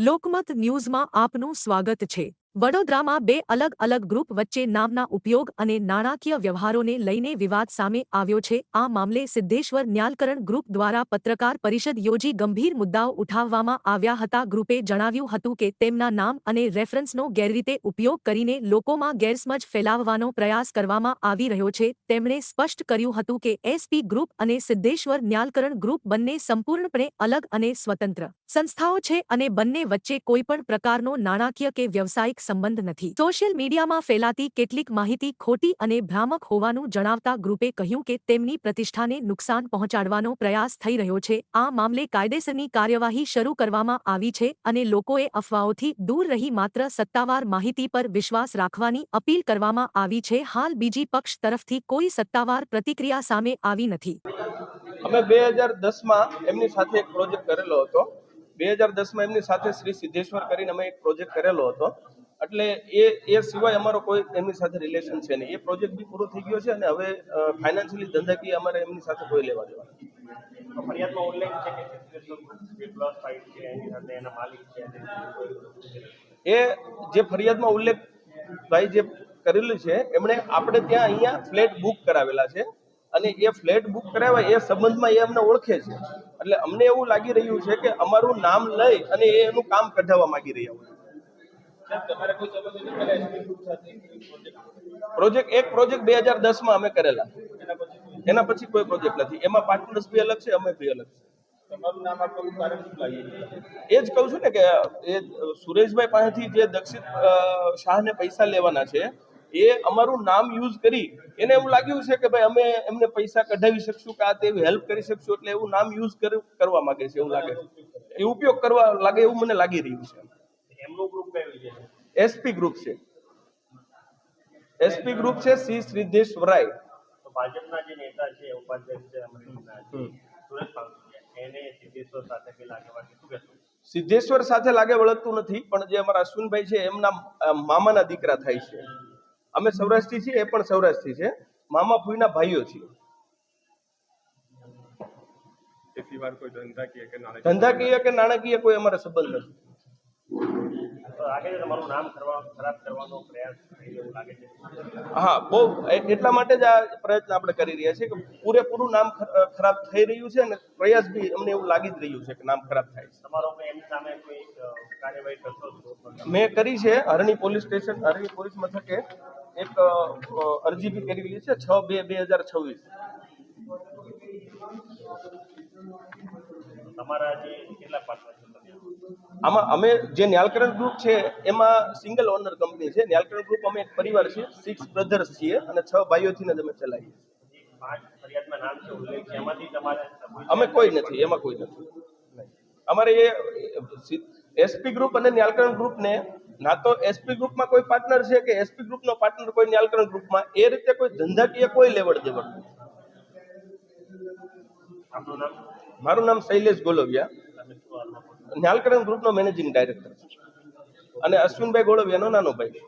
લોકમત ન્યૂઝમાં આપનું સ્વાગત છે। વડોદરામાં બે અલગ અલગ ગ્રુપ વચ્ચે નામના ઉપયોગ અને નાણાકીય વ્યવહારોને લઈને વિવાદ સામે આવ્યો છે। આ મામલે સિદ્ધેશ્વર ન્યાલકરણ ગ્રુપ દ્વારા પત્રકાર પરિષદ યોજી ગંભીર મુદ્દાઓ ઉઠાવવામાં આવ્યા હતા। ગ્રુપે જણાવ્યું હતું કે તેમના નામ અને રેફરન્સનો ગેરરીતે ઉપયોગ કરીને લોકોમાં ગેરસમજ ફેલાવવાનો પ્રયાસ કરવામાં આવી રહ્યો છે। તેમણે સ્પષ્ટ કર્યું હતું કે એસપી ગ્રુપ અને સિદ્ધેશ્વર ન્યાલકરણ ગ્રુપ બંને સંપૂર્ણપણે અલગ અને સ્વતંત્ર સંસ્થાઓ છે અને બંને વચ્ચે કોઈપણ પ્રકારનો નાણાકીય કે વ્યવસાયિક સંબંધ નથી। સોશિયલ મીડિયામાં ફેલાતી કેટલીક માહિતી ખોટી અને ભ્રામક હોવાનું જણાવતા ગ્રુપે કહ્યું કે તેમની પ્રતિષ્ઠાને નુકસાન પહોંચાડવાનો પ્રયાસ થઈ રહ્યો છે। આ મામલે કાયદેસરની કાર્યવાહી શરૂ કરવામાં આવી છે અને લોકોએ અફવાઓથી દૂર રહી માત્ર સત્તાવાર માહિતી પર વિશ્વાસ રાખવાની અપીલ કરવામાં આવી છે। હાલ બીજી પક્ષ તરફથી કોઈ સત્તાવાર પ્રતિક્રિયા સામે આવી નથી। અમે 2010માં એમની સાથે એક પ્રોજેક્ટ કરેલો હતો। 2010માં એમની સાથે શ્રી સિદ્ધેશ્વર કરીને અમે એક પ્રોજેક્ટ કરેલો હતો। એટલે એ સિવાય અમારો કોઈ એમની સાથે રિલેશન છે નહીં। એ પ્રોજેક્ટ બી પૂરો થઈ ગયો છે અને હવે ફાઇનાન્શિયલી ધંધાકીય અમારે એમની સાથે કોઈ લેવા દેવા નથી। ફરિયાદમાં ઉલ્લેખ છે કે સિદ્ધેશ્વર છે એની સાથે એના માલિક છે। એ જે ફરિયાદમાં ઉલ્લેખ ભાઈ જે કરેલું છે એમણે આપણે ત્યાં અહીંયા ફ્લેટ બુક કરાવેલા છે અને એ ફ્લેટ બુક કરાવ્યા એ સંબંધમાં એ અમને ઓળખે છે। એટલે અમને એવું લાગી રહ્યું છે કે અમારું નામ લઈ અને એ એનું કામ કઢાવવા માંગી રહ્યા હોય। પ્રોજેક્ટ 2010માં અમે કરેલા, એના પછી કોઈ પ્રોજેક્ટ નથી। એમાં પાર્ટનર્સ બી અલગ છે, અમે બી અલગ છે। એ જ કહું છું ને કે એ સુરેશભાઈ પાસેથી જે દક્ષિત શાહને પૈસા લેવાના છે એ અમારું નામ યુઝ કરી એને એવું લાગ્યું છે કે ભાઈ અમે એમને પૈસા કઢાવી શકશું કે આ તેવી હેલ્પ કરી શકશું, એટલે એવું નામ યુઝ કરવા માંગે છે, એવું લાગે છે। એ ઉપયોગ કરવા લાગે એવું મને લાગી રહ્યું છે। એમનું ગ્રુપ કયું છે? એસપી ગ્રુપ છે। એસપી ગ્રુપ છે શ્રી સિદ્ધેશ્વરાય। તો ભાજપના જે નેતા છે ઉપાધ્યક્ષ છે અમરેલીના સુરેશ પાલસિયા એને સિદ્ધેશ્વર સાથે કે લાગે વાગે શું કહેશું? સિદ્ધેશ્વર સાથે લાગે વળગતું નથી, પણ જે અમારા અશ્વિનભાઈ છે એમના મામાના દીકરા થાય છે। અમે સૌરાષ્ટ્રી છીએ, એ પણ સૌરાષ્ટ્રી છે, મામા ફૂઈના ભાઈઓ છીએ। ધંધાકીય કે નાણાકીય કોઈ અમારા સંબંધ નથી। હા, બહુ એટલા માટે જ આ પ્રયત્ન આપણે કરી રહ્યા છીએ કે પૂરેપૂરું નામ ખરાબ થઈ રહ્યું છે અને પ્રયાસ બી અમને એવું લાગી જ રહ્યું છે કે નામ ખરાબ થાય છે। મેં કરી છે હરણી પોલીસ સ્ટેશન, હરણી પોલીસ મથકે એક અરજી બી કરેલી છે 6/2/2026। આમાં અમે જે ન્યાલકરણ ગ્રુપ છે એમાં સિંગલ ઓનર કંપની છે। ન્યાલકરણ ગ્રુપ અમે એક પરિવાર છીએ, 6 બ્રધર્સ છીએ અને 6 ભાઈઓથી જ અમે ચલાવીએ છીએ। અમે કોઈ નથી, એમાં કોઈ નથી। અમારે એ એસપી ગ્રુપ અને ન્યાલકરણ ગ્રુપને ના તો એસપી ગ્રુપમાં કોઈ પાર્ટનર છે કે એસપી ગ્રુપનો પાર્ટનર કોઈ ન્યાલકરણ ગ્રુપમાં, એ રીતે કોઈ ધંધાકીય કોઈ લેવડ દેવડ નથી। મારું નામ શૈલેષ ગોલવિયા, ન્યાલકરણ ગ્રુપનો મેનેજિંગ ડાયરેક્ટર છે અને અશ્વિનભાઈ ગોળવિયાનો નાનો ભાઈ।